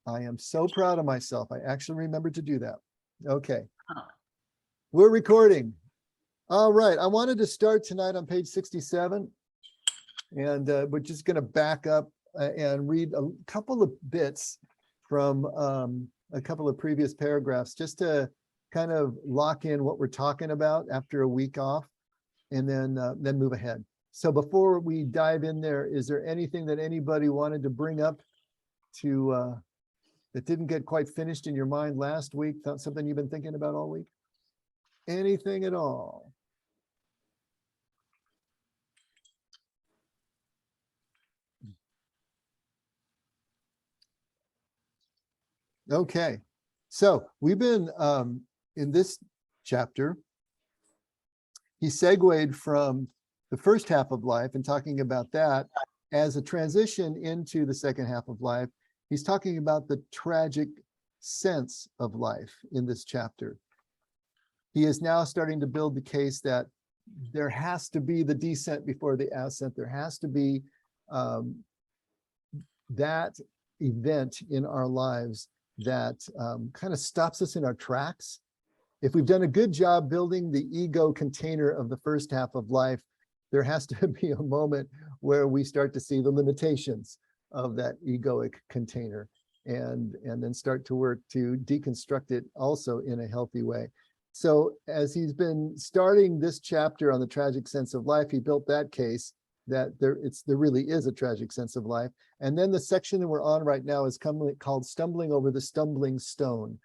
I am so proud of myself. I actually remembered to do that. Okay. Oh. We're recording. All right. I wanted to start tonight on page 67. And we're just going to back up and read a couple of bits from a couple of previous paragraphs just to kind of lock in what we're talking about after a week off, and then move ahead. So before we dive in there, is there anything that anybody wanted to bring up to that didn't get quite finished in your mind last week? Something you've been thinking about all week? Anything at all? Okay, so we've been in this chapter, he segued from the first half of life and talking about that as a transition into the second half of life. He's talking about the tragic sense of life in this chapter. He is now starting to build the case that there has to be the descent before the ascent. There has to be that event in our lives that kind of stops us in our tracks. If we've done a good job building the ego container of the first half of life, there has to be a moment where we start to see the limitations of that egoic container and then start to work to deconstruct it also in a healthy way. So as he's been starting this chapter on the tragic sense of life, he built that case that there really is a tragic sense of life. And then the section that we're on right now is called Stumbling Over the Stumbling Stone.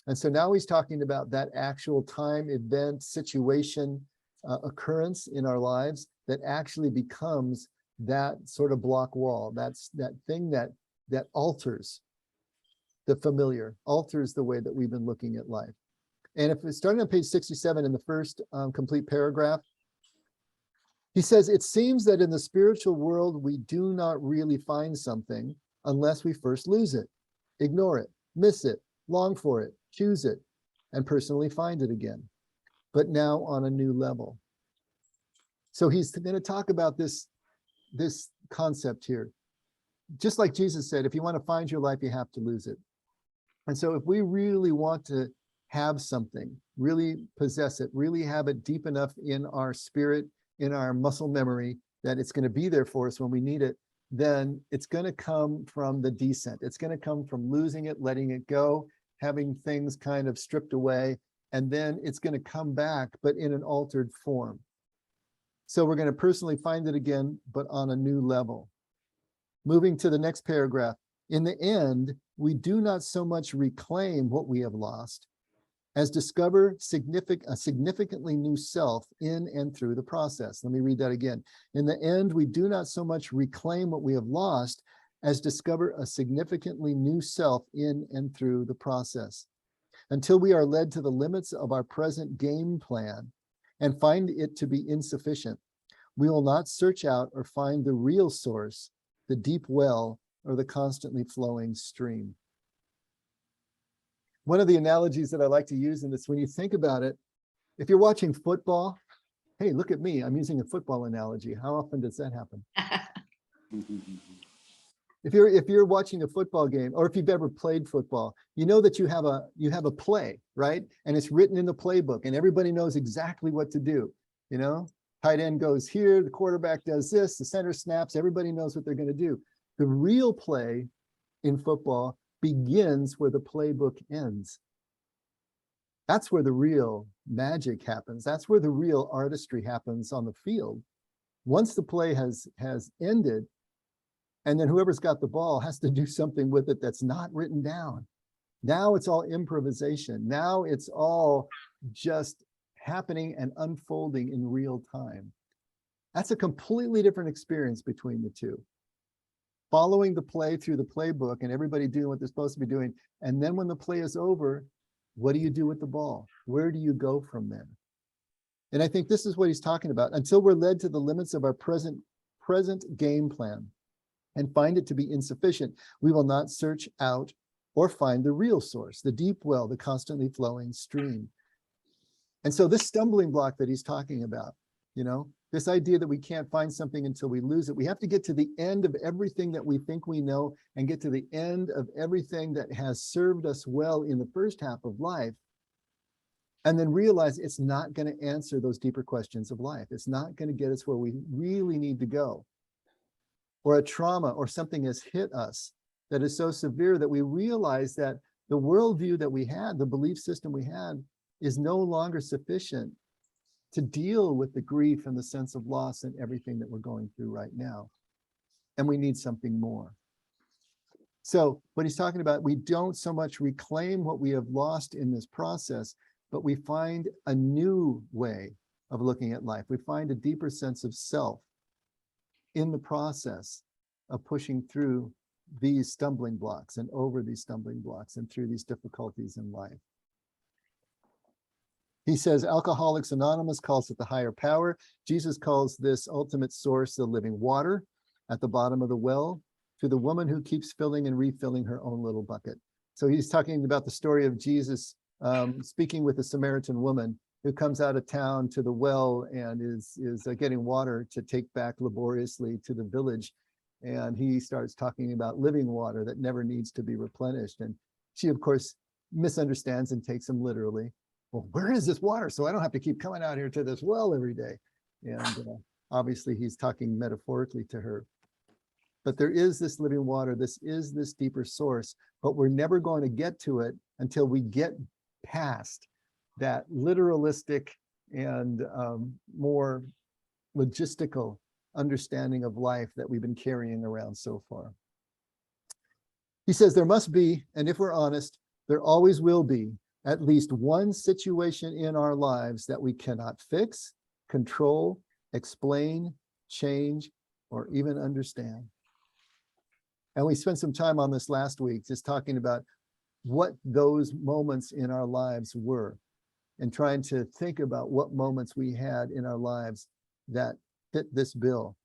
And so now he's talking about that actual time, event, situation, occurrence in our lives that actually becomes that sort of block wall. That's that thing that alters the familiar, alters the way that we've been looking at life. And if it's starting on page 67 in the first complete paragraph, he says, it seems that in the spiritual world, we do not really find something unless we first lose it, ignore it, miss it, long for it, choose it, and personally find it again, but now on a new level. So he's going to talk about this concept here. Just like Jesus said, if you want to find your life, you have to lose it. And so if we really want to have something, really possess it, really have it deep enough in our spirit, in our muscle memory, that it's going to be there for us when we need it, then it's going to come from the descent. It's going to come from losing it, letting it go, having things kind of stripped away, and then it's going to come back, but in an altered form. So we're going to personally find it again, but on a new level. Moving to the next paragraph. In the end, we do not so much reclaim what we have lost as discover a significantly new self in and through the process. Let me read that again. In the end, we do not so much reclaim what we have lost as discover a significantly new self in and through the process. Until we are led to the limits of our present game plan and find it to be insufficient, we will not search out or find the real source, the deep well, or the constantly flowing stream. One of the analogies that I like to use in this, when you think about it, if you're watching football, hey, look at me, I'm using a football analogy. How often does that happen? If you're watching a football game, or if you've ever played football, you know that you have a play, right? And it's written in the playbook, and everybody knows exactly what to do. You know, tight end goes here, the quarterback does this, the center snaps, everybody knows what they're going to do. The real play in football begins where the playbook ends. That's where the real magic happens. That's where the real artistry happens on the field. Once the play has ended, and then whoever's got the ball has to do something with it that's not written down. Now it's all improvisation. Now it's all just happening and unfolding in real time. That's a completely different experience between the two. Following the play through the playbook and everybody doing what they're supposed to be doing. And then when the play is over, what do you do with the ball? Where do you go from there? And I think this is what he's talking about. Until we're led to the limits of our present game plan and find it to be insufficient, we will not search out or find the real source, the deep well, the constantly flowing stream. And so this stumbling block that he's talking about, you know, This idea that we can't find something until we lose it. We have to get to the end of everything that we think we know and get to the end of everything that has served us well in the first half of life. And then realize it's not going to answer those deeper questions of life. It's not going to get us where we really need to go. Or a trauma or something has hit us that is so severe that we realize that the worldview that we had, the belief system we had, is no longer sufficient to deal with the grief and the sense of loss and everything that we're going through right now. And we need something more. So what he's talking about, we don't so much reclaim what we have lost in this process, but we find a new way of looking at life. We find a deeper sense of self in the process of pushing through these stumbling blocks and over these stumbling blocks and through these difficulties in life. He says Alcoholics Anonymous calls it the higher power. Jesus calls this ultimate source the living water at the bottom of the well, to the woman who keeps filling and refilling her own little bucket. So he's talking about the story of Jesus speaking with a Samaritan woman who comes out of town to the well and is getting water to take back laboriously to the village. And he starts talking about living water that never needs to be replenished. And she, of course, misunderstands and takes him literally. Well, where is this water? So I don't have to keep coming out here to this well every day. And obviously he's talking metaphorically to her. But there is this living water. This is this deeper source, but we're never going to get to it until we get past that literalistic and more logistical understanding of life that we've been carrying around so far. He says there must be, and if we're honest, there always will be at least one situation in our lives that we cannot fix, control, explain, change, or even understand. And we spent some time on this last week, just talking about what those moments in our lives were and trying to think about what moments we had in our lives that fit this bill,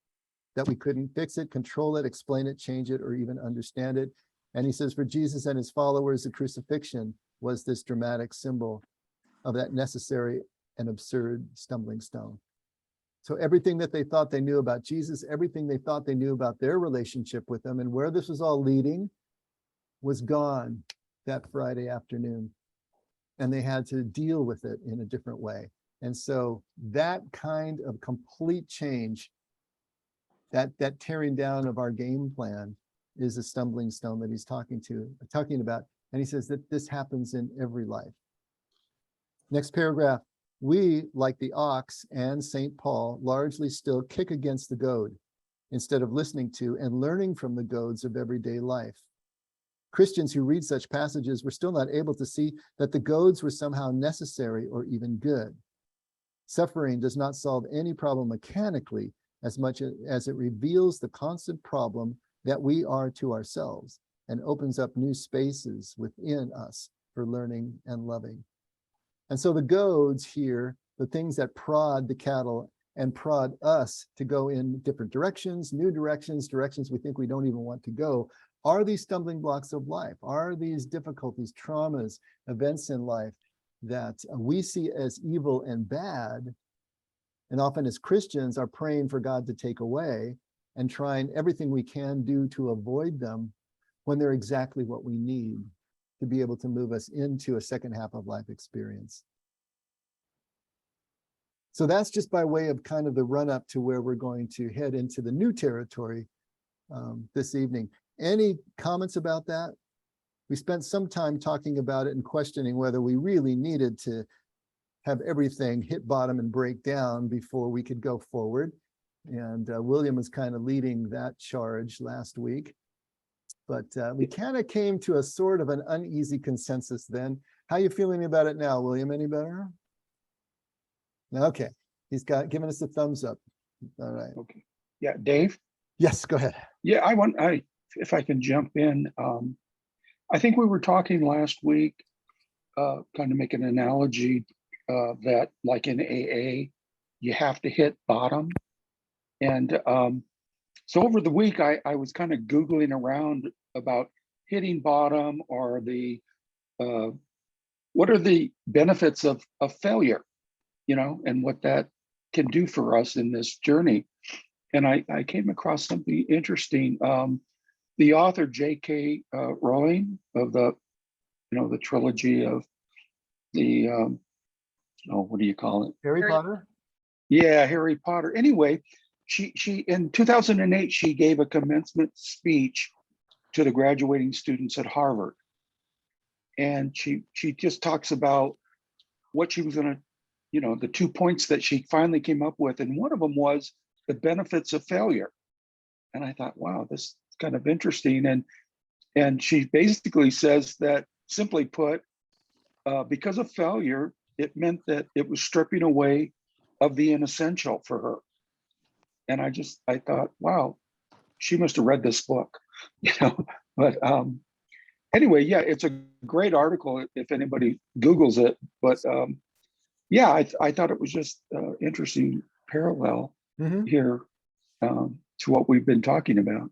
that we couldn't fix it, control it, explain it, change it, or even understand it. And he says for Jesus and his followers, the crucifixion was this dramatic symbol of that necessary and absurd stumbling stone. So everything that they thought they knew about Jesus, everything they thought they knew about their relationship with him and where this was all leading was gone that Friday afternoon. And they had to deal with it in a different way. And so that kind of complete change, that tearing down of our game plan is a stumbling stone that he's talking about. And he says that this happens in every life. Next paragraph, we, like the ox and St. Paul, largely still kick against the goad instead of listening to and learning from the goads of everyday life. Christians who read such passages were still not able to see that the goads were somehow necessary or even good. Suffering does not solve any problem mechanically as much as it reveals the constant problem that we are to ourselves and opens up new spaces within us for learning and loving. And so the goads here, the things that prod the cattle and prod us to go in different directions, new directions, directions we think we don't even want to go, are these stumbling blocks of life, are these difficulties, traumas, events in life that we see as evil and bad, and often as Christians are praying for God to take away and trying everything we can do to avoid them when they're exactly what we need to be able to move us into a second half of life experience. So that's just by way of kind of the run up to where we're going to head into the new territory this evening. Any comments about that? We spent some time talking about it and questioning whether we really needed to have everything hit bottom and break down before we could go forward. And William was kind of leading that charge last week. But we kind of came to a sort of an uneasy consensus then. How are you feeling about it now, William? Any better? Okay. He's given us a thumbs up. All right. Okay. Yeah, Dave? Yes, go ahead. Yeah, if I can jump in. I think we were talking last week, kind of make an analogy that like in AA, you have to hit bottom. And so over the week, I was kind of Googling around about hitting bottom or what are the benefits of failure, and what that can do for us in this journey. And I came across something interesting. The author J.K. Rowling of the trilogy of the what do you call it? Harry Potter? Yeah, Harry Potter. Anyway, she in 2008 she gave a commencement speech to the graduating students at Harvard, and she just talks about what she was going to, the 2 points that she finally came up with, and one of them was the benefits of failure. And I thought, wow, this is kind of interesting. And she basically says that, simply put, because of failure, it meant that it was stripping away of the inessential for her. And I thought, wow, she must have read this book, But anyway, yeah, it's a great article if anybody Googles it. But yeah, I thought it was just interesting parallel Mhm. here to what we've been talking about.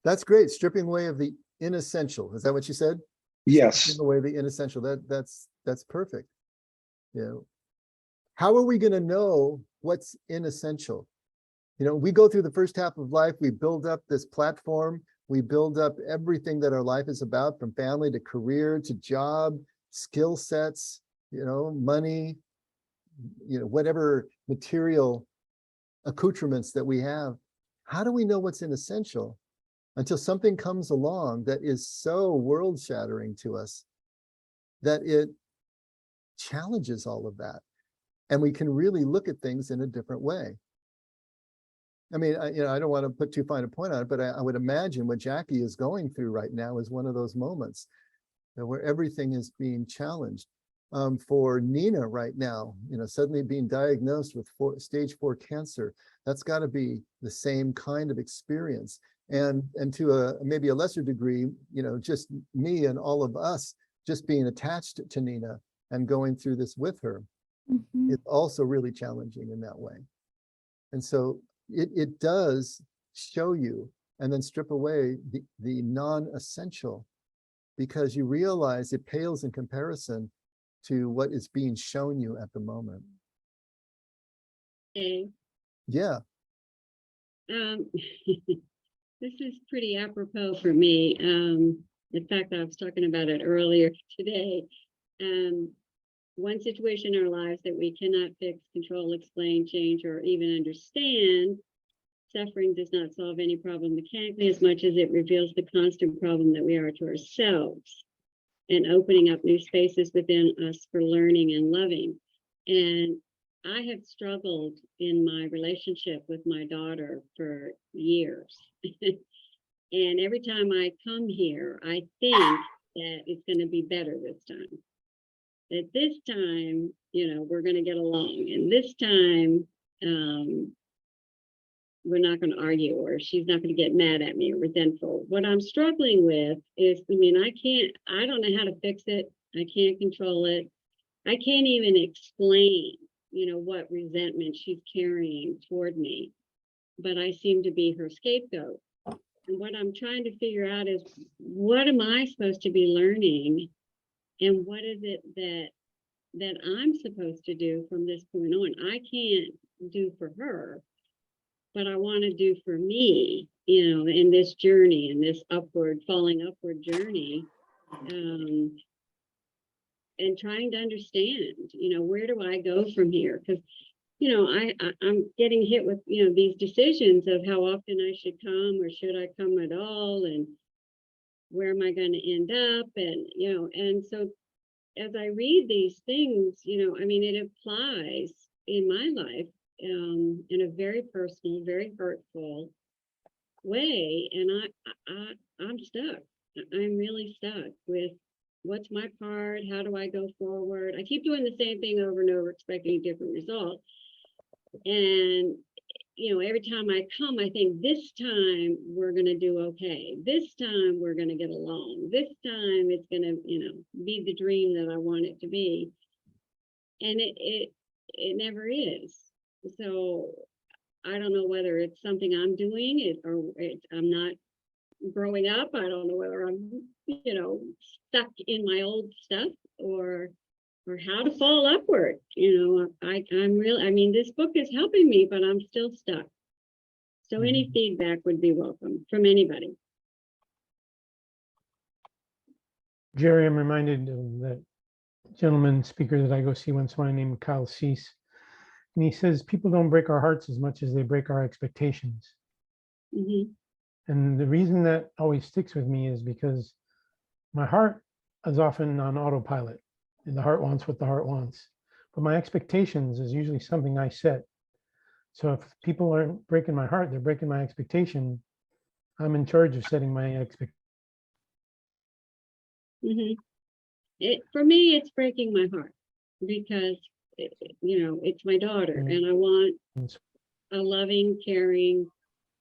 That's great. Stripping away of the inessential. Is that what you said? Yes. Stripping away the inessential. That's perfect. How are we going to know what's inessential? We go through the first half of life, we build up this platform, we build up everything that our life is about, from family to career to job, skill sets, money, whatever material accoutrements that we have. How do we know what's inessential until something comes along that is so world shattering to us that it challenges all of that? And we can really look at things in a different way. I mean, I don't want to put too fine a point on it, but I would imagine what Jackie is going through right now is one of those moments where everything is being challenged. For Nina right now, suddenly being diagnosed with stage 4 cancer, that's got to be the same kind of experience. And to maybe a lesser degree, just me and all of us just being attached to Nina and going through this with her, it's also really challenging in that way. And so it does show you and then strip away the non-essential, because you realize it pales in comparison to what is being shown you at the moment. Hey, Yeah. this is pretty apropos for me. In fact, I was talking about it earlier today. One situation in our lives that we cannot fix, control, explain, change, or even understand. Suffering does not solve any problem mechanically as much as it reveals the constant problem that we are to ourselves, and opening up new spaces within us for learning and loving. And I have struggled in my relationship with my daughter for years. And every time I come here, I think that it's going to be better this time. That this time, we're going to get along. And this time, we're not going to argue, or she's not going to get mad at me or resentful. What I'm struggling with is, I don't know how to fix it. I can't control it. I can't even explain, what resentment she's carrying toward me, but I seem to be her scapegoat. And what I'm trying to figure out is, what am I supposed to be learning? And what is it that I'm supposed to do from this point on? I can't do for her, but I want to do for me, in this journey, in this falling upward journey, and trying to understand, where do I go from here? Because, I'm getting hit with, these decisions of how often I should come, or should I come at all, and where am I going to end up? And, and so as I read these things, it applies in my life in a very personal, very hurtful way. And I'm stuck. I'm really stuck with what's my part? How do I go forward? I keep doing the same thing over and over, expecting a different result. And, every time I come, I think this time we're going to do okay. This time we're going to get along. This time it's going to, be the dream that I want it to be. And it never is. So I don't know whether it's something I'm doing or I'm not growing up. I don't know whether I'm, stuck in my old stuff, or or how to fall upward. I'm really, I mean, this book is helping me, but I'm still stuck. So any feedback would be welcome from anybody. Jerry, I'm reminded of that gentleman speaker that I go see once in a while named Kyle Cease. And he says, people don't break our hearts as much as they break our expectations. Mhm. And the reason that always sticks with me is because my heart is often on autopilot, and the heart wants what the heart wants. But my expectations is usually something I set. So if people aren't breaking my heart, they're breaking my expectation. I'm in charge of setting my expectation. Mhm. For me, it's breaking my heart because, it's my daughter, and I want a loving, caring,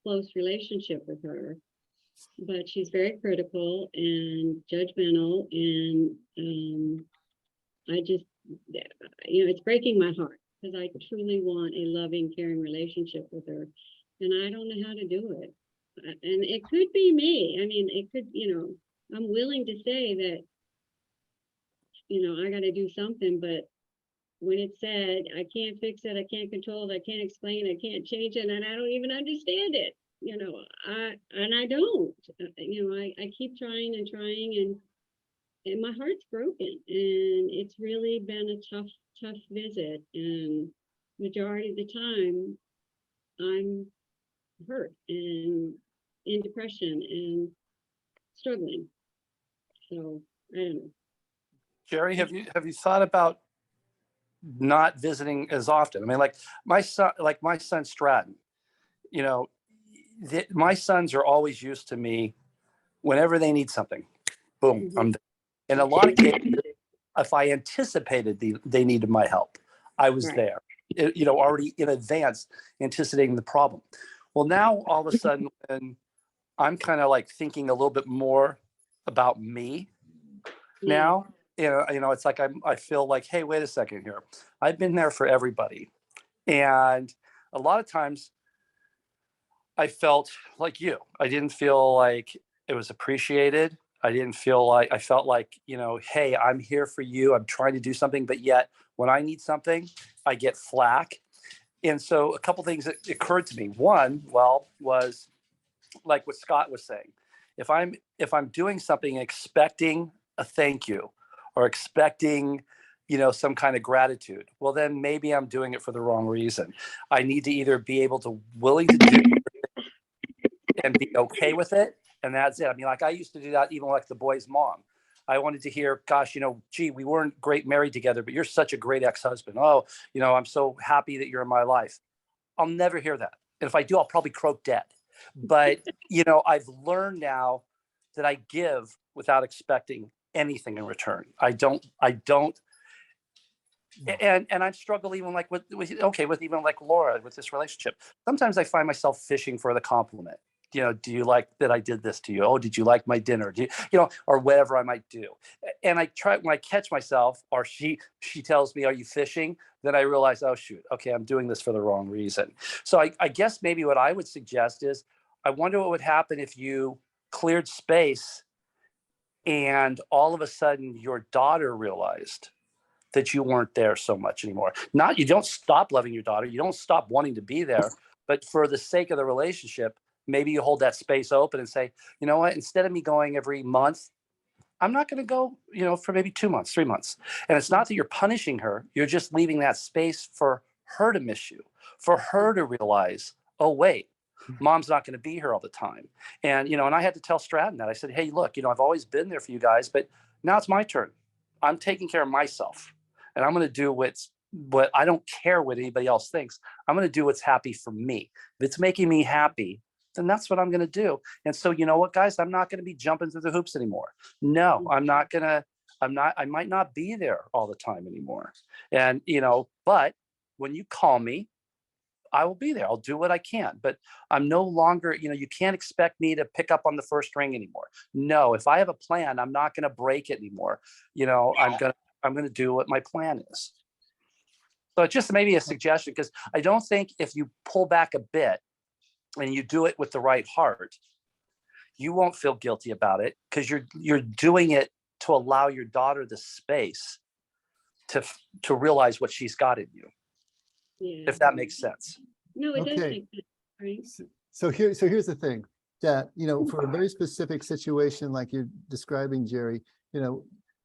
close relationship with her. But she's very critical and judgmental, and I just, it's breaking my heart because I truly want a loving, caring relationship with her, and I don't know how to do it. And it could be me. I mean, it could, I'm willing to say that, I got to do something, but when it's said, I can't fix it, I can't control it, I can't explain it, I can't change it, and I don't even understand it. I don't. I keep trying and trying, and my heart's broken, and it's really been a tough visit, and majority of the time I'm hurt and in depression and struggling. So I don't know. Jerry, have you thought about not visiting as often? I mean, like my son Stratton, my sons are always used to me whenever they need something. Boom, I'm there. In a lot of cases, if I anticipated they needed my help, I was Right. there, already in advance, anticipating the problem. Well, now all of a sudden, when I'm kind of like thinking a little bit more about me now, it's like I feel like, hey, wait a second here. I've been there for everybody. And a lot of times I felt like you. I didn't feel like it was appreciated. I felt like, hey, I'm here for you. I'm trying to do something, but yet when I need something, I get flack. And so a couple things that occurred to me. One, was like what Scott was saying. If I'm doing something expecting a thank you or expecting, some kind of gratitude, well, then maybe I'm doing it for the wrong reason. I need to either be able to willing to do and be okay with it. And that's it. I mean, like I used to do that even like the boy's mom. I wanted to hear, gosh, gee, we weren't great married together, but you're such a great ex-husband. Oh, I'm so happy that you're in my life. I'll never hear that. And if I do, I'll probably croak dead. But, I've learned now that I give without expecting anything in return. I don't, and I struggle even like with even like Laura with this relationship. Sometimes I find myself fishing for the compliment. Do you like that I did this to you? Oh, did you like my dinner? Or whatever I might do. And I try, when I catch myself, or she tells me, are you fishing? Then I realize, oh shoot, okay, I'm doing this for the wrong reason. So I guess maybe what I would suggest is, I wonder what would happen if you cleared space and all of a sudden your daughter realized that you weren't there so much anymore. You don't stop loving your daughter. You don't stop wanting to be there, but for the sake of the relationship, maybe you hold that space open and say, you know what, instead of me going every month, I'm not going to go, for maybe 2 months, 3 months. And it's not that you're punishing her. You're just leaving that space for her to miss you, for her to realize, oh, wait, mom's not going to be here all the time. And, and I had to tell Stratton that. I said, hey, look, I've always been there for you guys, but now it's my turn. I'm taking care of myself. And I'm going to do what I don't care what anybody else thinks. I'm going to do what's happy for me. If it's making me happy, then that's what I'm going to do. And so, you know what, guys, I'm not going to be jumping through the hoops anymore. No, I might not be there all the time anymore. And, but when you call me, I will be there. I'll do what I can, but I'm no longer, you can't expect me to pick up on the first ring anymore. No, if I have a plan, I'm not going to break it anymore. I'm going to do what my plan is. So it's just maybe a suggestion, because I don't think if you pull back a bit and you do it with the right heart, you won't feel guilty about it, because you're doing it to allow your daughter the space to realize what she's got in you, Yeah. if that makes sense. No, it does Okay. make sense, right? So here's the thing, that, for a very specific situation like you're describing, Jerry,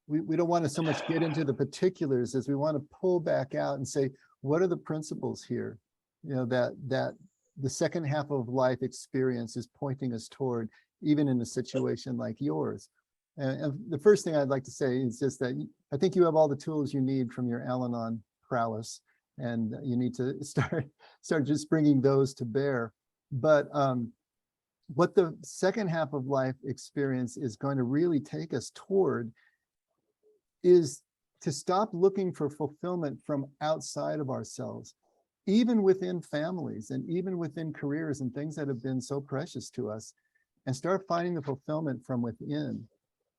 we don't want to so much get into the particulars as we want to pull back out and say, what are the principles here? That the second half of life experience is pointing us toward, even in a situation like yours. And the first thing I'd like to say is just that I think you have all the tools you need from your Al-Anon prowess, and you need to start just bringing those to bear. But what the second half of life experience is going to really take us toward is to stop looking for fulfillment from outside of ourselves, even within families and even within careers and things that have been so precious to us, and start finding the fulfillment from within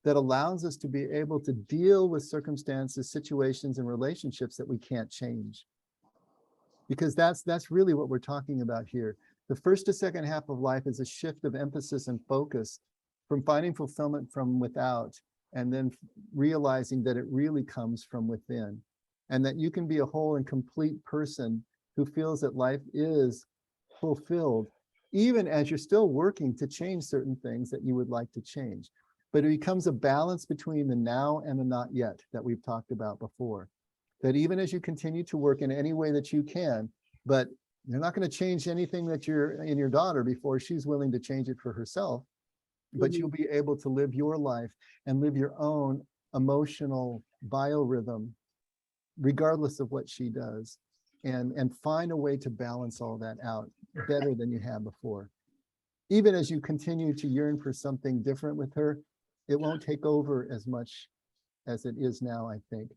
that allows us to be able to deal with circumstances, situations, and relationships that we can't change. Because that's really what we're talking about here. The first to second half of life is a shift of emphasis and focus from finding fulfillment from without, and then realizing that it really comes from within, and that you can be a whole and complete person who feels that life is fulfilled, even as you're still working to change certain things that you would like to change. But it becomes a balance between the now and the not yet that we've talked about before. That even as you continue to work in any way that you can, but you're not going to change anything that you're in your daughter before she's willing to change it for herself, but you'll be able to live your life and live your own emotional biorhythm, regardless of what she does, and find a way to balance all that out better than you have before. Even as you continue to yearn for something different with her, it won't take over as much as it is now, I think.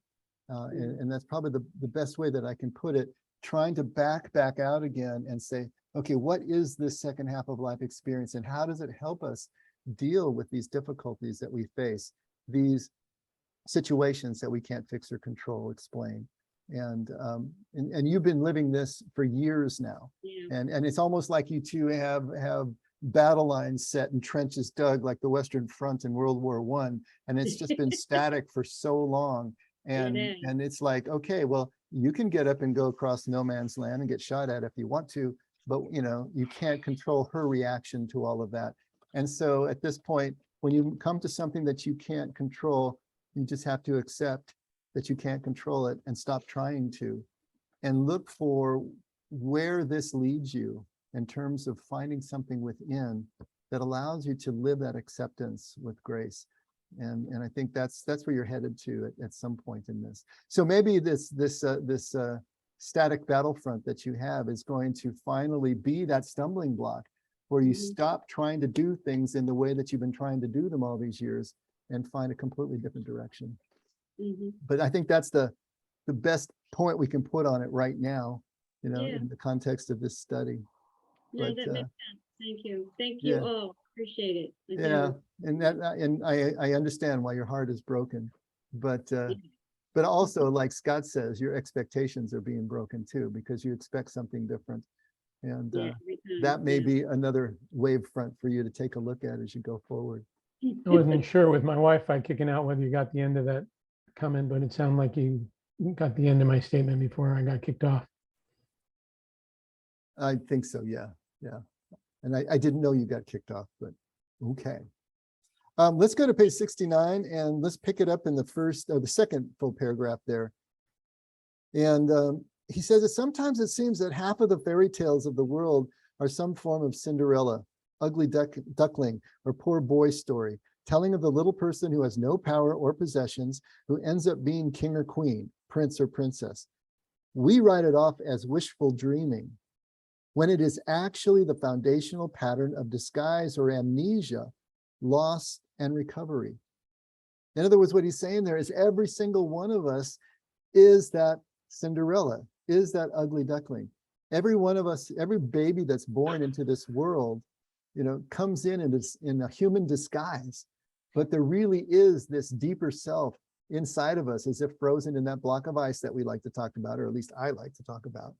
And that's probably the best way that I can put it, trying to back out again and say, okay, what is this second half of life experience, and how does it help us deal with these difficulties that we face, these situations that we can't fix or control, explain. And you've been living this for years now. Yeah. And it's almost like you two have battle lines set and trenches dug like the Western Front in World War I, and it's just been static for so long. And it's like, okay, well, you can get up and go across no man's land and get shot at if you want to, but you can't control her reaction to all of that. And so at this point, when you come to something that you can't control, you just have to accept that you can't control it and stop trying to, and look for where this leads you in terms of finding something within that allows you to live that acceptance with grace. And I think that's where you're headed to at some point in this. So maybe this static battlefront that you have is going to finally be that stumbling block where you stop trying to do things in the way that you've been trying to do them all these years and find a completely different direction. But I think that's the best point we can put on it right now, in the context of this study. No, But, that makes sense. Thank you. Thank you all. Appreciate it. I yeah, do. and I understand why your heart is broken, but also, like Scott says, your expectations are being broken too, because you expect something different. And that may be another wave front for you to take a look at as you go forward. I wasn't sure with my Wi-Fi kicking out whether you got the end of that comment, but it sounded like you got the end of my statement before I got kicked off. I think so, yeah. And I didn't know you got kicked off, but okay. Let's go to page 69 and let's pick it up in the second full paragraph there. And he says that sometimes it seems that half of the fairy tales of the world are some form of Cinderella, ugly duckling, or poor boy story, telling of the little person who has no power or possessions, who ends up being king or queen, prince or princess. We write it off as wishful dreaming, when it is actually the foundational pattern of disguise or amnesia, loss and recovery. In other words, what he's saying there is every single one of us is that Cinderella, is that ugly duckling. Every one of us, every baby that's born into this world, comes in a human disguise, but there really is this deeper self inside of us, as if frozen in that block of ice that we like to talk about, or at least I like to talk about,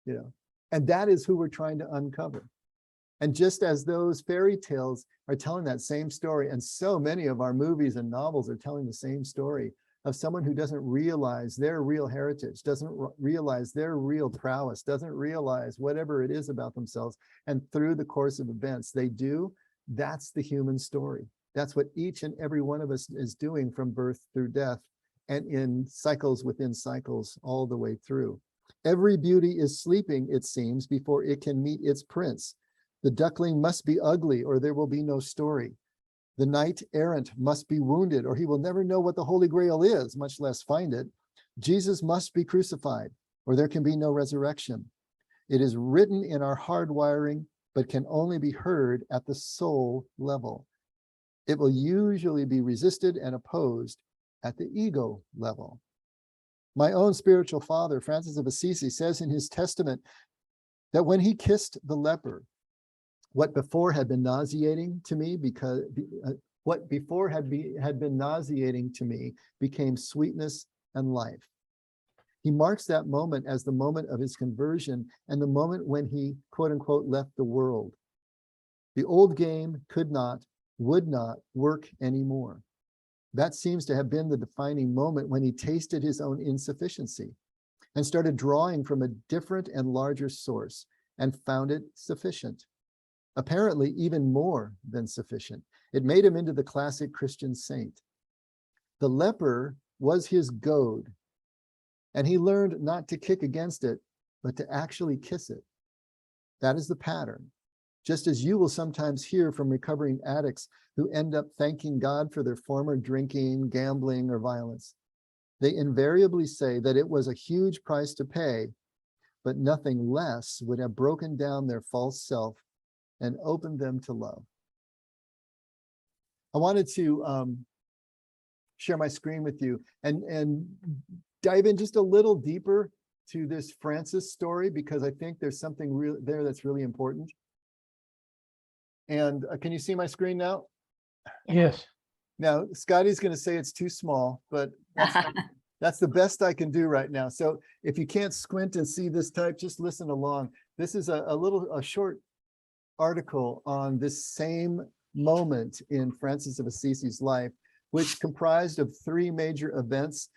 and that is who we're trying to uncover. And just as those fairy tales are telling that same story, and so many of our movies and novels are telling the same story of someone who doesn't realize their real heritage, doesn't realize their real prowess, doesn't realize whatever it is about themselves. And through the course of events they do, that's the human story. That's what each and every one of us is doing from birth through death, and in cycles within cycles all the way through. Every beauty is sleeping, it seems, before it can meet its prince. The duckling must be ugly, or there will be no story. The knight errant must be wounded, or he will never know what the Holy Grail is, much less find it. Jesus must be crucified, or there can be no resurrection. It is written in our hardwiring, but can only be heard at the soul level. It will usually be resisted and opposed at the ego level. My own spiritual father, Francis of Assisi, says in his testament that when he kissed the leper, what before had been nauseating to me became sweetness and life. He marks that moment as the moment of his conversion and the moment when he, quote unquote, left the world. The old game could not, would not work anymore. That seems to have been the defining moment when he tasted his own insufficiency and started drawing from a different and larger source and found it sufficient. Apparently even more than sufficient. It made him into the classic Christian saint. The leper was his goad, and he learned not to kick against it, but to actually kiss it. That is the pattern. Just as you will sometimes hear from recovering addicts who end up thanking God for their former drinking, gambling, or violence. They invariably say that it was a huge price to pay, but nothing less would have broken down their false self and opened them to love. I wanted to share my screen with you and dive in just a little deeper to this Francis story, because I think there's something real there that's really important. And can you see my screen now? Yes. Now, Scotty's going to say it's too small, but that's the best I can do right now. So if you can't squint and see this type, just listen along. This is a short article on this same moment in Francis of Assisi's life, which comprised of 3 major events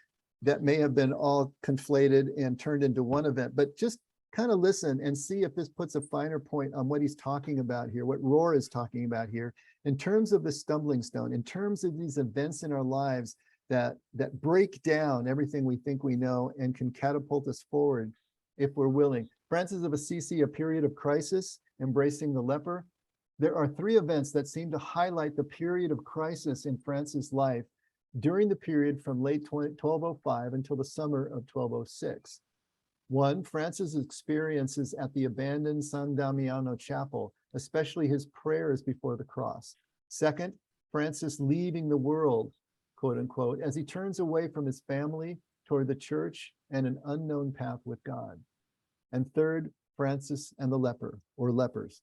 that may have been all conflated and turned into one event. But just kind of listen and see if this puts a finer point on what he's talking about here, what Rohr is talking about here, in terms of the stumbling stone, in terms of these events in our lives that break down everything we think we know and can catapult us forward if we're willing. Francis of Assisi, A Period of Crisis, Embracing the Leper. There are 3 events that seem to highlight the period of crisis in Francis' life during the period from late 1205 until the summer of 1206. 1, Francis' experiences at the abandoned San Damiano Chapel, especially his prayers before the cross. 2nd, Francis leaving the world, quote unquote, as he turns away from his family toward the church and an unknown path with God. And 3rd, Francis and the leper, or lepers.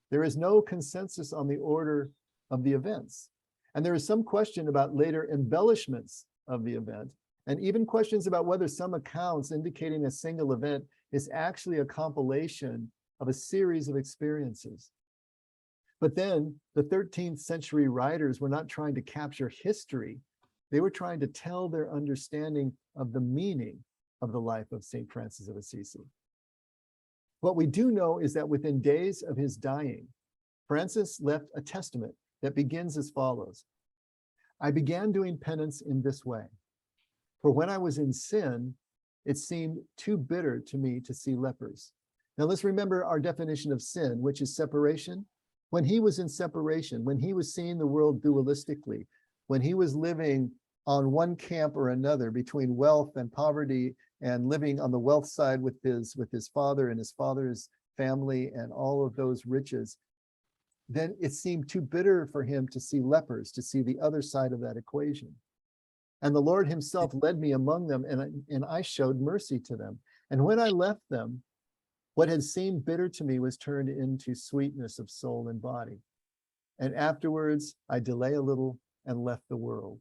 There is no consensus on the order of the events. And there is some question about later embellishments of the event, and even questions about whether some accounts indicating a single event is actually a compilation of a series of experiences. But then the 13th century writers were not trying to capture history. They were trying to tell their understanding of the meaning of the life of St. Francis of Assisi. What we do know is that within days of his dying, Francis left a testament that begins as follows. I began doing penance in this way. For when I was in sin, it seemed too bitter to me to see lepers. Now let's remember our definition of sin, which is separation. When he was in separation, when he was seeing the world dualistically, when he was living on one camp or another between wealth and poverty, and living on the wealth side with his father and his father's family and all of those riches, then it seemed too bitter for him to see lepers, to see the other side of that equation. And the Lord himself led me among them, and I showed mercy to them. And when I left them, what had seemed bitter to me was turned into sweetness of soul and body. And afterwards, I delay a little and left the world.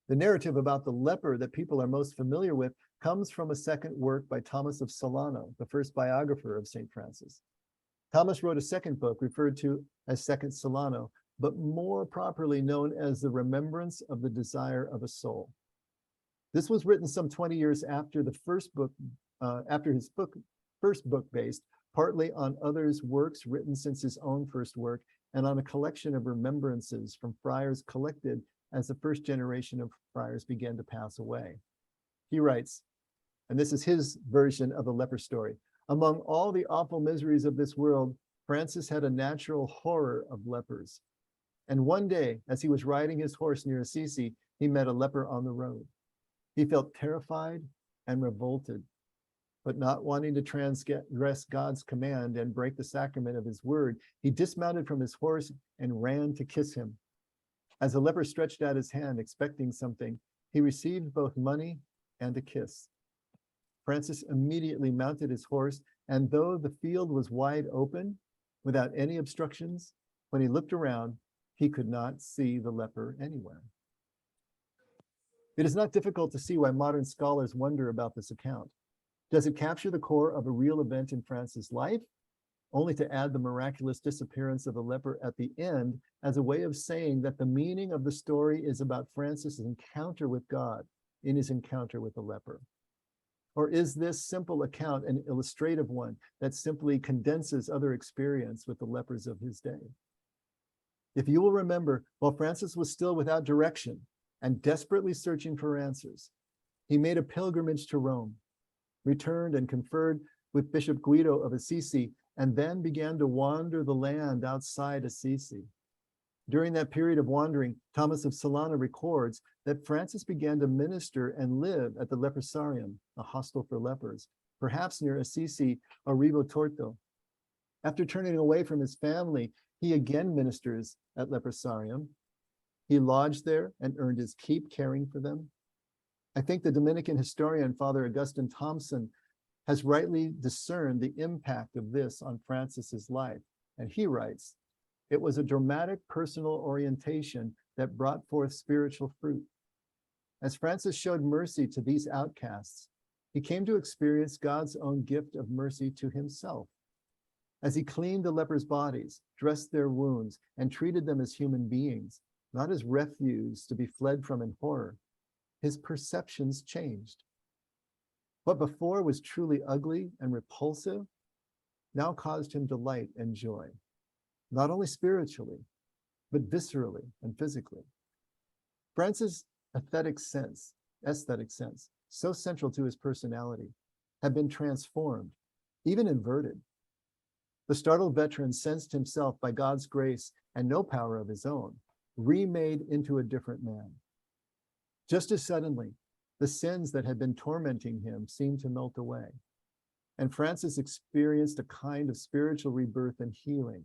The narrative about the leper that people are most familiar with comes from a second work by Thomas of Solano, the first biographer of St. Francis. Thomas wrote a second book referred to as Second Solano, but more properly known as The Remembrance of the Desire of a Soul. This was written some 20 years after the first book, after his first book based partly on others' works written since his own first work, and on a collection of remembrances from friars collected as the first generation of friars began to pass away. He writes, and this is his version of the leper story: among all the awful miseries of this world, Francis had a natural horror of lepers. And one day, as he was riding his horse near Assisi, he met a leper on the road. He felt terrified and revolted, but not wanting to transgress God's command and break the sacrament of his word, he dismounted from his horse and ran to kiss him. As the leper stretched out his hand, expecting something, he received both money and a kiss. Francis immediately mounted his horse, and though the field was wide open, without any obstructions, when he looked around, he could not see the leper anywhere. It is not difficult to see why modern scholars wonder about this account. Does it capture the core of a real event in Francis' life, only to add the miraculous disappearance of the leper at the end as a way of saying that the meaning of the story is about Francis' encounter with God in his encounter with the leper? Or is this simple account an illustrative one that simply condenses other experience with the lepers of his day? If you will remember, while Francis was still without direction and desperately searching for answers, he made a pilgrimage to Rome, returned and conferred with Bishop Guido of Assisi, and then began to wander the land outside Assisi. During that period of wandering, Thomas of Celano records that Francis began to minister and live at the Leprosarium, a hostel for lepers, perhaps near Assisi or Rivo Torto. After turning away from his family, he again ministers at Leprosarium. He lodged there and earned his keep caring for them. I think the Dominican historian, Father Augustine Thompson, has rightly discerned the impact of this on Francis's life. And he writes, it was a dramatic personal orientation that brought forth spiritual fruit. As Francis showed mercy to these outcasts, he came to experience God's own gift of mercy to himself. As he cleaned the lepers' bodies, dressed their wounds, and treated them as human beings, not as refuse to be fled from in horror, his perceptions changed. What before was truly ugly and repulsive now caused him delight and joy, not only spiritually, but viscerally and physically. Francis' aesthetic sense, so central to his personality, had been transformed, even inverted. The startled veteran sensed himself by God's grace and no power of his own, remade into a different man. Just as suddenly, the sins that had been tormenting him seemed to melt away. And Francis experienced a kind of spiritual rebirth and healing.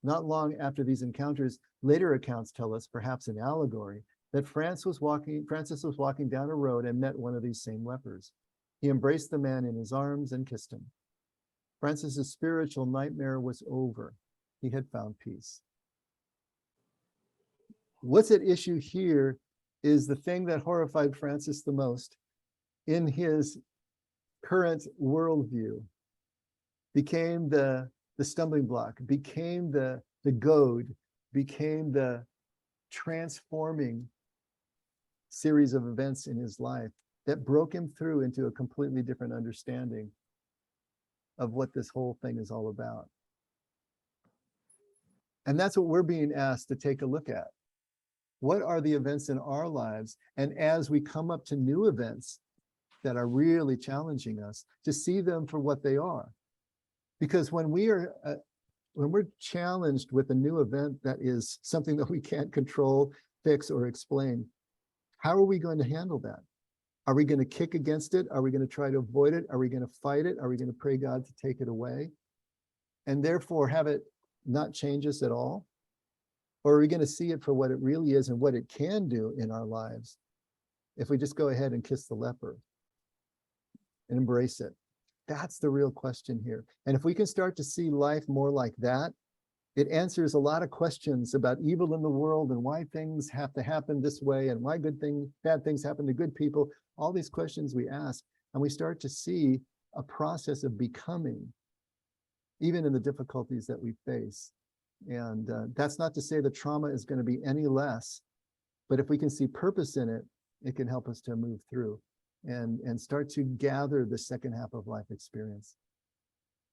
Not long after these encounters, later accounts tell us, perhaps in allegory, that Francis was walking down a road and met one of these same lepers. He embraced the man in his arms and kissed him. Francis's spiritual nightmare was over. He had found peace. What's at issue here is the thing that horrified Francis the most in his current worldview, became the stumbling block, became the goad, became the transforming series of events in his life that broke him through into a completely different understanding of what this whole thing is all about. And that's what we're being asked to take a look at. What are the events in our lives? And as we come up to new events that are really challenging us, to see them for what they are. Because when we're challenged with a new event that is something that we can't control, fix, or explain, how are we going to handle that? Are we going to kick against it? Are we going to try to avoid it? Are we going to fight it? Are we going to pray God to take it away? And therefore have it not change us at all? Or are we going to see it for what it really is and what it can do in our lives if we just go ahead and kiss the leper and embrace it? That's the real question here. And if we can start to see life more like that, it answers a lot of questions about evil in the world and why things have to happen this way and why bad things happen to good people. All these questions we ask, and we start to see a process of becoming, even in the difficulties that we face. And that's not to say the trauma is going to be any less, but if we can see purpose in it, it can help us to move through and start to gather the second half of life experience.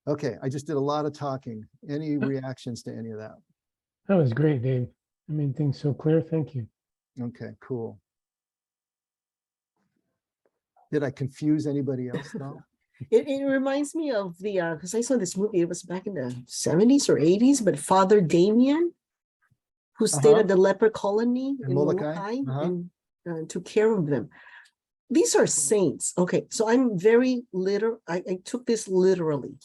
Okay, I just did a lot of talking. Any reactions to any of that? That was great, Dave. I made things so clear. Thank you. Okay, cool. Did I confuse anybody else though? It reminds me of the because I saw this movie, it was back in the 70s or 80s, but Father Damien, who stayed at the leper colony In in Molokai? Molokai Uh-huh. and took care of them. These are saints. Okay, so I'm very literal. I took this literally.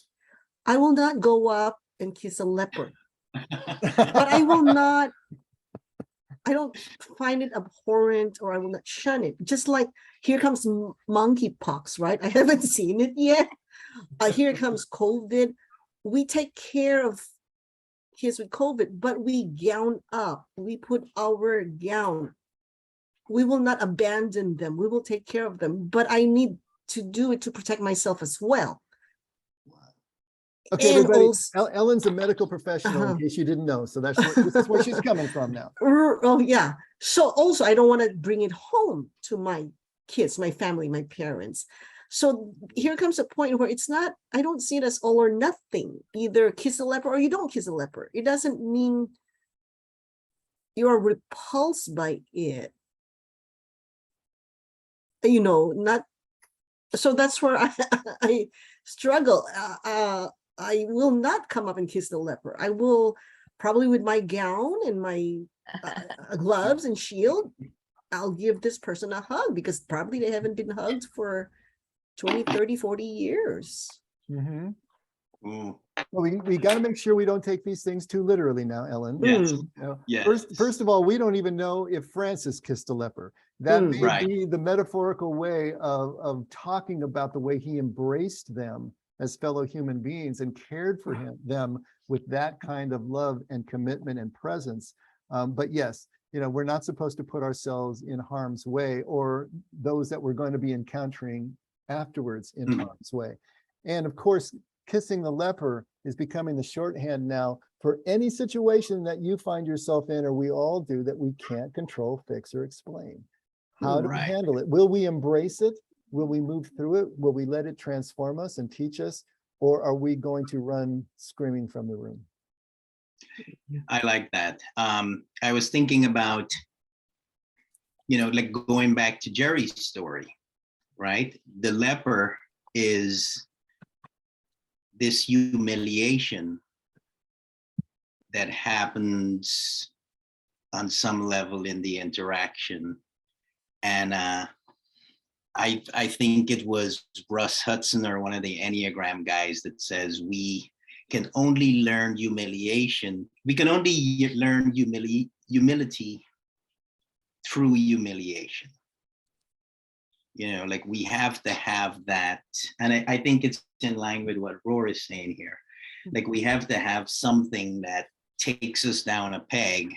I will not go up and kiss a leper, but I will not, I don't find it abhorrent, or I will not shun it. Just like here comes monkeypox, right? I haven't seen it yet. Here comes COVID. We take care of kids with COVID, but we gown up. We put our gown. We will not abandon them. We will take care of them, but I need to do it to protect myself as well. Okay, And everybody, also- Ellen's a medical professional, in case you didn't know. So this is where she's coming from now. Oh, yeah. So also, I don't want to bring it home to my kids, my family, my parents. So here comes a point where it's not, I don't see it as all or nothing. Either kiss a leper or you don't kiss a leper. It doesn't mean you are repulsed by it. You know, not, so that's where I struggle. I will not come up and kiss the leper. I will probably, with my gown and my gloves and shield, I'll give this person a hug because probably they haven't been hugged for 20, 30, 40 years. Mhm. Mm, Well, we got to make sure we don't take these things too literally now, Ellen. yes. You know, Yes. First of all, we don't even know if Francis kissed a leper. That may Right. be the metaphorical way of talking about the way he embraced them as fellow human beings and cared for them with that kind of love and commitment and presence. But yes, we're not supposed to put ourselves in harm's way or those that we're going to be encountering afterwards in harm's way. And of course, kissing the leper is becoming the shorthand now for any situation that you find yourself in, or we all do, that we can't control, fix, or explain. How do we Right. handle it? Will we embrace it? Will we move through it? Will we let it transform us and teach us? Or are we going to run screaming from the room? I like that. I was thinking about, like going back to Jerry's story, right? The leper is this humiliation that happens on some level in the interaction. And I think it was Russ Hudson or one of the Enneagram guys that says we can only learn humiliation. We can only learn humility through humiliation. Like we have to have that. And I think it's in line with what Rohr is saying here. Like we have to have something that takes us down a peg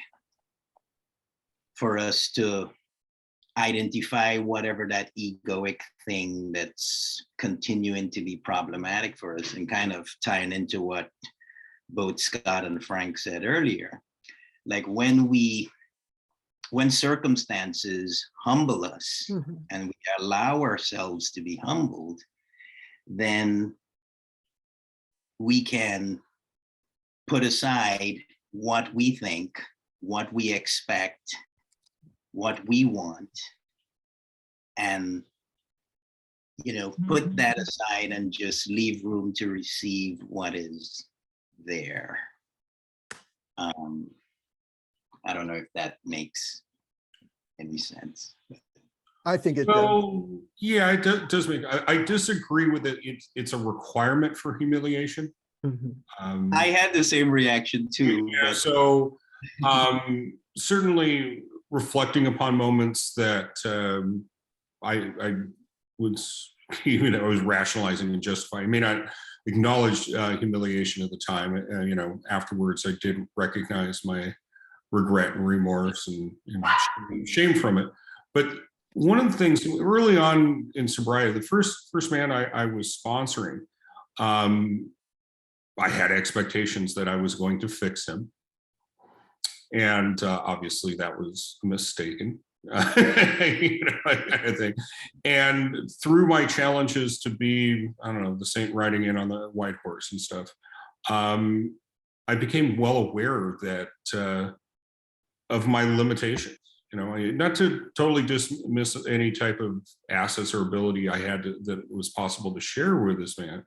for us to identify whatever that egoic thing that's continuing to be problematic for us, and kind of tying into what both Scott and Frank said earlier. Like when circumstances humble us and we allow ourselves to be humbled, then we can put aside what we think, what we expect, what we want, and put that aside and just leave room to receive what is there. I don't know if that makes any sense. I think it does. So yeah, it does make. I disagree with it. It's a requirement for humiliation. I had the same reaction too. Yeah, But so certainly reflecting upon moments that I was I was rationalizing and justifying. I may not acknowledge humiliation at the time. Afterwards, I did recognize my regret and remorse and shame from it. But one of the things early on in sobriety, the first man I was sponsoring, I had expectations that I was going to fix him. And obviously that was mistaken. You know, that kind of thing. And through my challenges to be, I don't know, the saint riding in on the white horse and stuff, I became well aware that of my limitations. You know, not to totally dismiss any type of assets or ability I had that was possible to share with this man.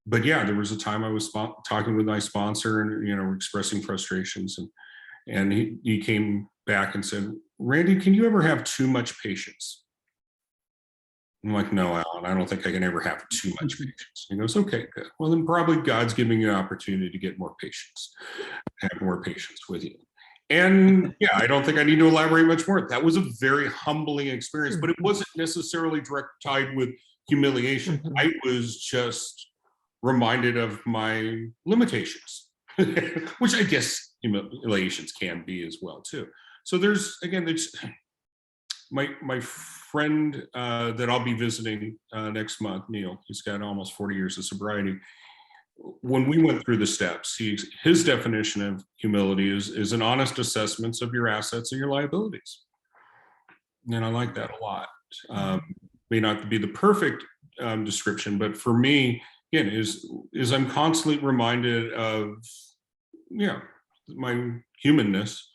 But yeah, there was a time I was talking with my sponsor and, you know, expressing frustrations, and he came back and said, "Randy, can you ever have too much patience?" I'm like, "No, Alan, I don't think I can ever have too much patience." He goes, "Okay, good. Well, then probably God's giving you an opportunity to get more patience, have more patience with you." And yeah, I don't think I need to elaborate much more. That was a very humbling experience, but it wasn't necessarily direct tied with humiliation. I was just reminded of my limitations, which I guess humiliations can be as well too. So there's, again, there's my friend that I'll be visiting next month, Neil. He's got almost 40 years of sobriety. When we went through the steps, his definition of humility is an honest assessment of your assets and your liabilities. And I like that a lot. May not be the perfect description, but for me, again, is I'm constantly reminded of, you know, my humanness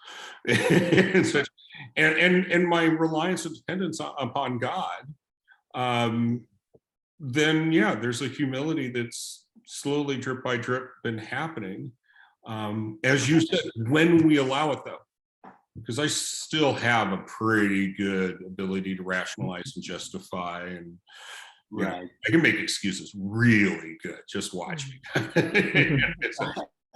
and such, and my reliance and dependence upon God. Then yeah, there's a humility that's slowly, drip by drip, been happening. As you said, when we allow it, though, because I still have a pretty good ability to rationalize and justify, and right, I can make excuses really good. Just watch me.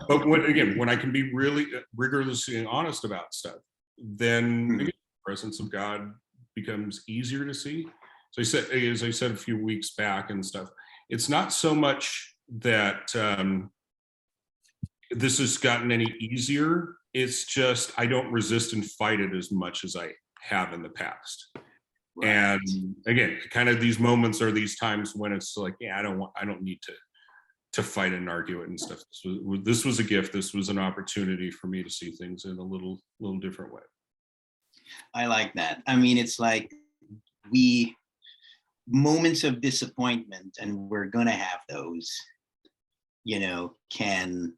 But when I can be really rigorously and honest about stuff, then again, the presence of God becomes easier to see. So as I said a few weeks back and stuff, it's not so much that this has gotten any easier. It's just I don't resist and fight it as much as I have in the past. Right. And again, kind of these moments are these times when it's like, yeah, I don't need to fight and argue it and stuff. This was a gift. This was an opportunity for me to see things in a little different way. I like that. I mean, it's like moments of disappointment, and we're gonna have those, you know, can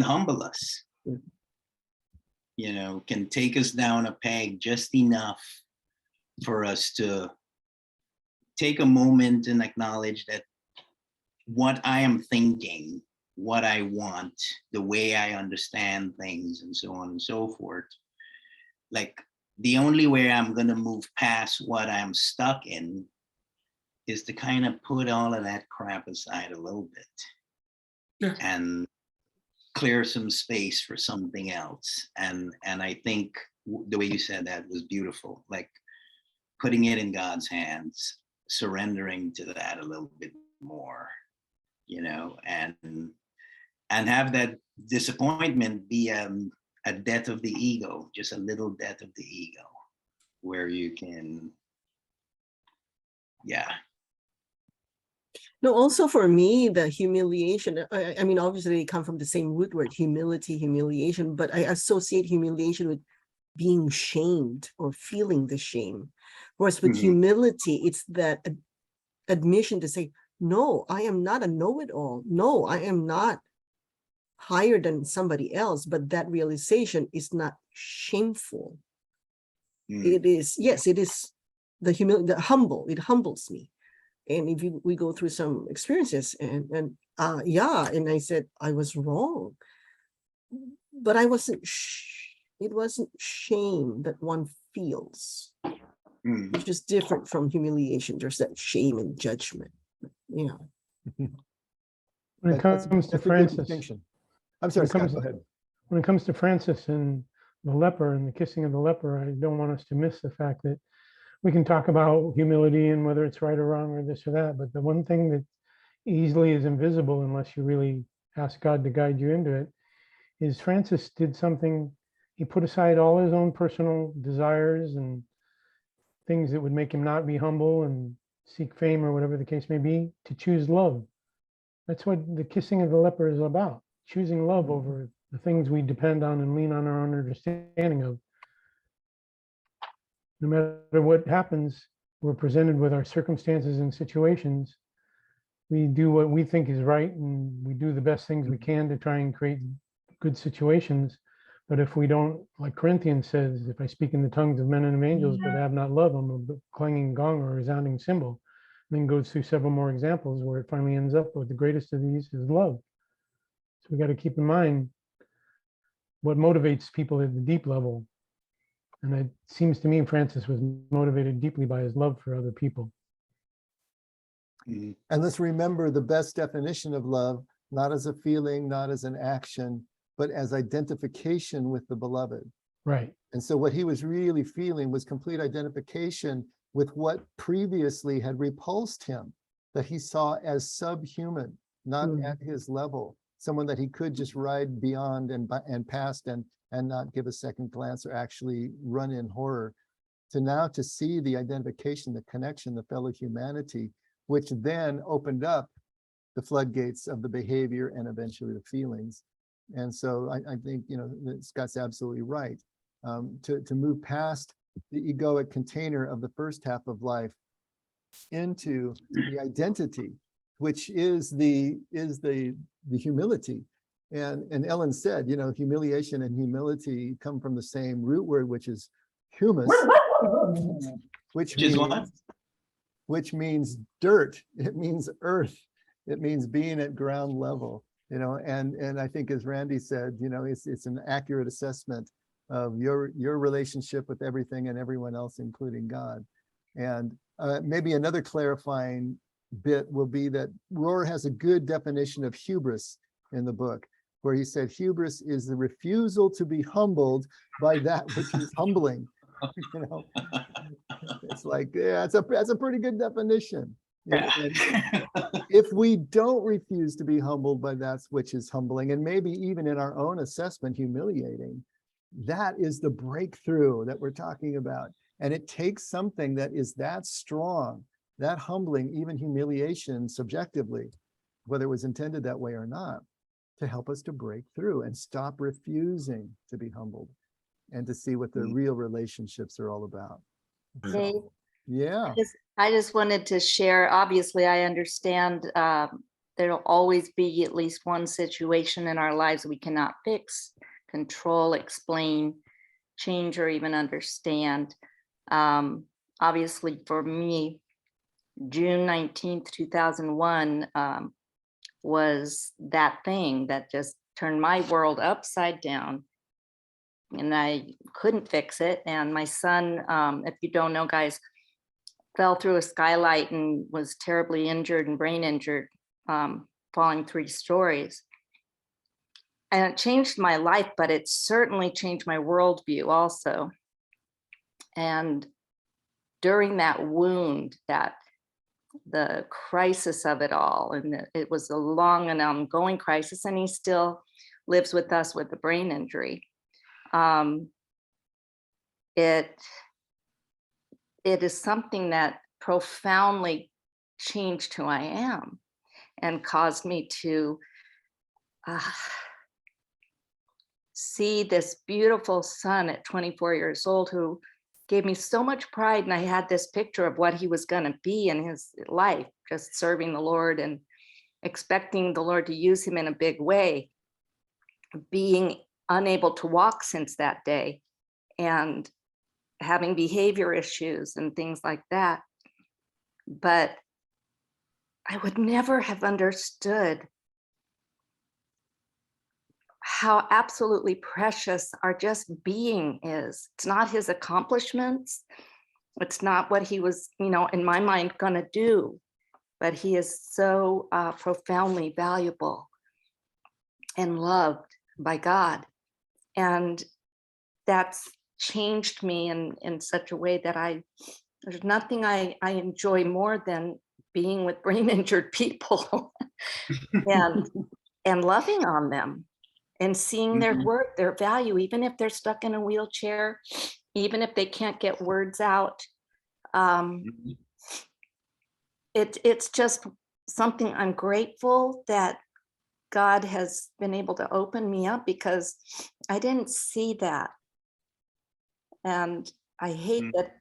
humble us, you know, can take us down a peg just enough for us to take a moment and acknowledge that what I am thinking, what I want, the way I understand things, and so on and so forth, like the only way I'm going to move past what I'm stuck in is to kind of put all of that crap aside a little bit. Yeah. And clear some space for something else. And I think the way you said that was beautiful, like putting it in God's hands, surrendering to that a little bit more, you know, and have that disappointment be a death of the ego, just a little death of the ego, where you can, yeah. No, also for me, the humiliation, I mean, obviously they come from the same root word, humility, humiliation, but I associate humiliation with being shamed or feeling the shame. Whereas with humility, it's that admission to say, no, I am not a know-it-all. No, I am not higher than somebody else, but that realization is not shameful. It is, yes, it is the humble, it humbles me. And if we go through some experiences and I said I was wrong, but I wasn't, it wasn't shame that one feels, which is different from humiliation. There's that shame and judgment, you know. When it comes to Francis, I'm sorry, Scott, go ahead. When it comes to Francis and the leper and the kissing of the leper, I don't want us to miss the fact that we can talk about humility and whether it's right or wrong or this or that, but the one thing that easily is invisible unless you really ask God to guide you into it is Francis did something. He put aside all his own personal desires and things that would make him not be humble and seek fame or whatever the case may be, to choose love. That's what the kissing of the leper is about, choosing love over the things we depend on and lean on our own understanding of. No matter what happens, we're presented with our circumstances and situations. We do what we think is right, and we do the best things we can to try and create good situations. But if we don't, like Corinthians says, if I speak in the tongues of men and of angels, but have not love, I'm a clanging gong or a resounding cymbal. And then goes through several more examples where it finally ends up with the greatest of these is love. So we got to keep in mind what motivates people at the deep level. And it seems to me Francis was motivated deeply by his love for other people. And let's remember the best definition of love, not as a feeling, not as an action, but as identification with the beloved. Right. And so what he was really feeling was complete identification with what previously had repulsed him, that he saw as subhuman, not at his level, someone that he could just ride beyond and past and not give a second glance or actually run in horror. To now to see the identification, the connection, the fellow humanity, which then opened up the floodgates of the behavior and eventually the feelings. And so I think, you know, Scott's absolutely right. To move past the egoic container of the first half of life into the identity, which is the humility. And Ellen said, you know, humiliation and humility come from the same root word, which is humus, which means dirt. It means earth. It means being at ground level. You know, and I think, as Randy said, you know, it's an accurate assessment of your relationship with everything and everyone else, including God. And maybe another clarifying bit will be that Rohr has a good definition of hubris in the book, where he said hubris is the refusal to be humbled by that which is humbling. You know, it's like, yeah, that's a pretty good definition. Yeah. If we don't refuse to be humbled by that which is humbling, and maybe even in our own assessment humiliating, that is the breakthrough that we're talking about. And it takes something that is that strong, that humbling, even humiliation subjectively, whether it was intended that way or not, to help us to break through and stop refusing to be humbled and to see what the real relationships are all about. Dave, Yeah. I just wanted to share, obviously, I understand there'll always be at least one situation in our lives we cannot fix, control, explain, change, or even understand. Obviously, for me, June 19th, 2001 was that thing that just turned my world upside down. And I couldn't fix it. And my son, if you don't know, guys, fell through a skylight and was terribly injured and brain injured, falling 3 stories. And it changed my life, but it certainly changed my worldview also. And during that wound, the crisis of it all, and it was a long and ongoing crisis, and he still lives with us with a brain injury. It is something that profoundly changed who I am and caused me to see this beautiful son at 24 years old who gave me so much pride. And I had this picture of what he was going to be in his life, just serving the Lord and expecting the Lord to use him in a big way, being unable to walk since that day and having behavior issues and things like that. But I would never have understood how absolutely precious our just being is. It's not his accomplishments. It's not what he was, you know, in my mind, gonna do, but he is so profoundly valuable and loved by God. And that's changed me in such a way that there's nothing I enjoy more than being with brain injured people and loving on them and seeing their worth, their value, even if they're stuck in a wheelchair, even if they can't get words out. It's just something I'm grateful that God has been able to open me up, because I didn't see that. And I hate that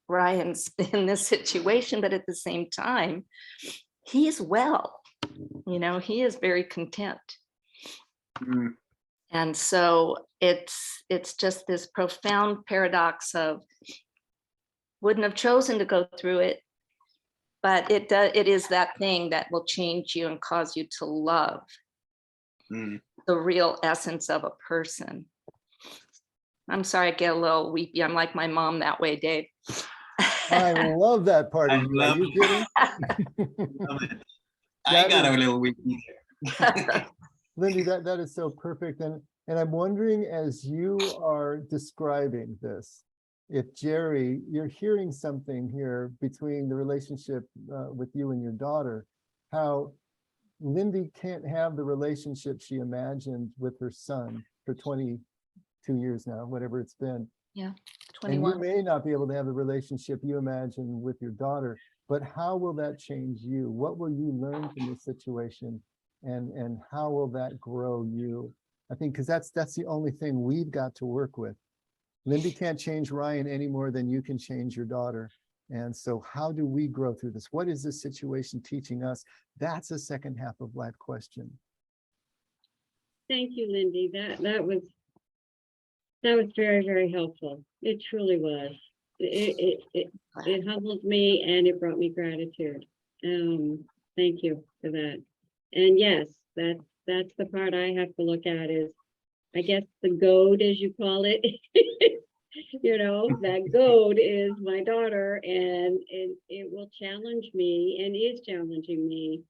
Ryan's in this situation, but at the same time, he is well, he is very content. Mm. And so it's just this profound paradox of wouldn't have chosen to go through it, but it is that thing that will change you and cause you to love the real essence of a person. I'm sorry, I get a little weepy. I'm like my mom that way, Dave. I love that part I of you. Are love you kidding? I got a little weepy there. Lindy, that is so perfect. And I'm wondering, as you are describing this, if Jerry, you're hearing something here between the relationship with you and your daughter, how Lindy can't have the relationship she imagined with her son for 22 years now, whatever it's been. Yeah, And you 21. may not be able to have the relationship you imagine with your daughter, but how will that change you? What will you learn from this situation? And how will that grow you? I think, because that's the only thing we've got to work with. Lindy can't change Ryan any more than you can change your daughter. And so how do we grow through this? What is this situation teaching us? That's a second half of life question. Thank you, Lindy. That was very, very helpful. It truly was. It humbled me and it brought me gratitude. Thank you for that. And yes, that's the part I have to look at is, I guess, the goad, as you call it. That goad is my daughter, and it will challenge me and is challenging me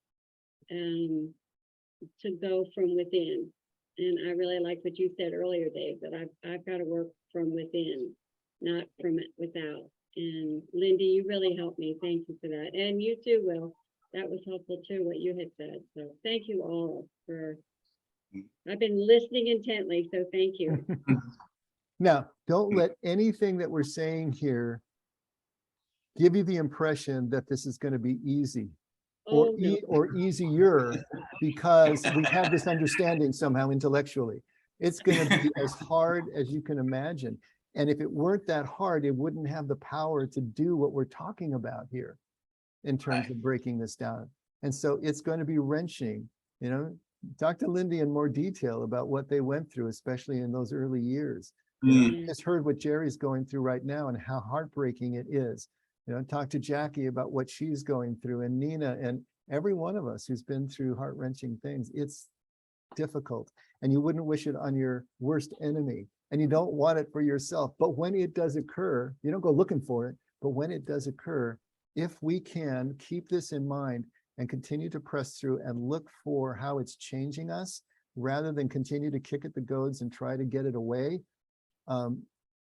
to go from within. And I really like what you said earlier, Dave, that I've got to work from within, not from without. And Lindy, you really helped me. Thank you for that. And you too, Will. That was helpful too, what you had said. So thank you all I've been listening intently, so thank you. Now, don't let anything that we're saying here give you the impression that this is going to be easy or, Oh, no. or easier because we have this understanding somehow intellectually. It's going to be as hard as you can imagine. And if it weren't that hard, it wouldn't have the power to do what we're talking about here in terms of breaking this down. And so it's going to be wrenching. Talk to Lindy in more detail about what they went through, especially in those early years. You just heard what Jerry's going through right now and how heartbreaking it is. Talk to Jackie about what she's going through, and Nina, and every one of us who's been through heart-wrenching things. It's difficult, and you wouldn't wish it on your worst enemy, and you don't want it for yourself. But when it does occur, you don't go looking for it, but when it does occur, if we can keep this in mind and continue to press through and look for how it's changing us, rather than continue to kick at the goads and try to get it away,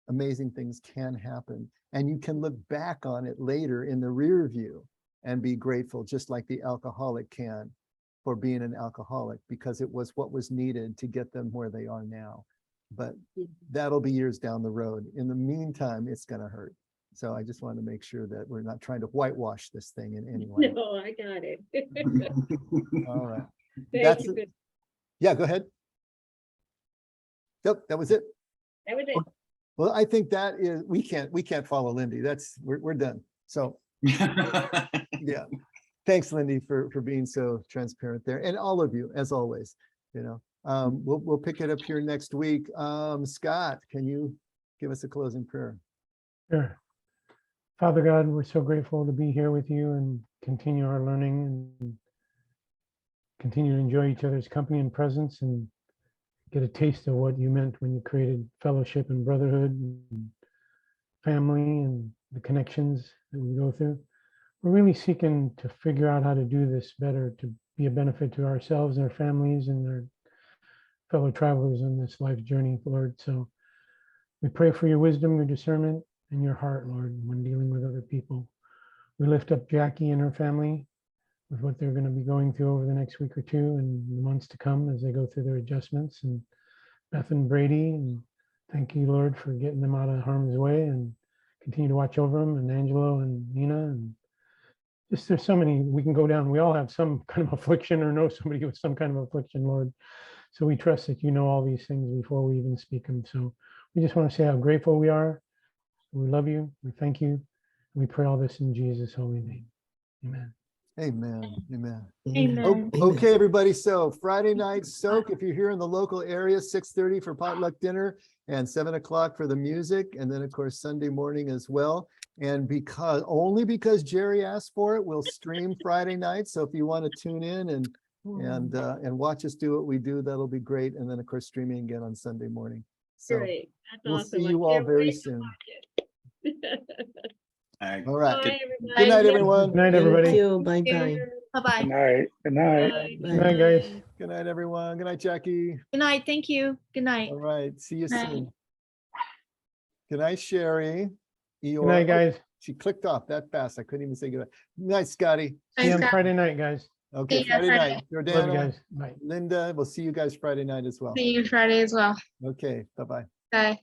amazing things can happen. And you can look back on it later in the rear view and be grateful, just like the alcoholic can, for being an alcoholic, because it was what was needed to get them where they are now. But that'll be years down the road. In the meantime, it's going to hurt. So I just want to make sure that we're not trying to whitewash this thing in any way. No, I got it. All right. Thank you. Yeah, go ahead. Nope, that was it. That was it. Well, I think that is, we can't follow Lindy. We're done. So yeah. Thanks, Lindy, for being so transparent there. And all of you, as always, we'll pick it up here next week. Scott, can you give us a closing prayer? Sure. Father God, we're so grateful to be here with you and continue our learning and continue to enjoy each other's company and presence and get a taste of what you meant when you created fellowship and brotherhood and family and the connections that we go through. We're really seeking to figure out how to do this better, to be a benefit to ourselves and our families and our fellow travelers on this life journey, Lord. So we pray for your wisdom, your discernment, and your heart, Lord, when dealing with other people. We lift up Jackie and her family with what they're going to be going through over the next week or two and the months to come as they go through their adjustments, and Beth and Brady, and thank you, Lord, for getting them out of harm's way, and continue to watch over them, and Angelo and Nina, and just there's so many, we can go down. We all have some kind of affliction or know somebody with some kind of affliction, Lord. So we trust that you know all these things before we even speak them. So we just want to say how grateful we are. We love you. We thank you. We pray all this in Jesus' holy name. Amen. Amen. Amen. Amen. Okay, everybody. So Friday night soak, if you're here in the local area, 6:30 for potluck dinner and 7 o'clock for the music. And then of course, Sunday morning as well. And only because Jerry asked for it, we'll stream Friday night. So if you want to tune in and watch us do what we do, that'll be great. And then of course, streaming again on Sunday morning. So Great. That's we'll awesome. see I you all can't very wait to soon. watch it. All right. All right. Bye, Good- everybody. Good night, everyone. Good night, Thank everybody. you. Bye-bye. Good night. Good night. Bye. Good night, guys. Good night, everyone. Good night, Jackie. Good night. Thank you. Good night. All right. See you Night. soon. Good night, Sherry. Good night, guys. She clicked off that fast. I couldn't even say good night. Good night, Scotty. See you on Scott. Friday night, guys. Okay, See ya Friday Friday. night. Love you Jordana, guys. Bye. Linda, we'll see you guys Friday night as well. See you Friday as well. Okay, bye-bye. Bye.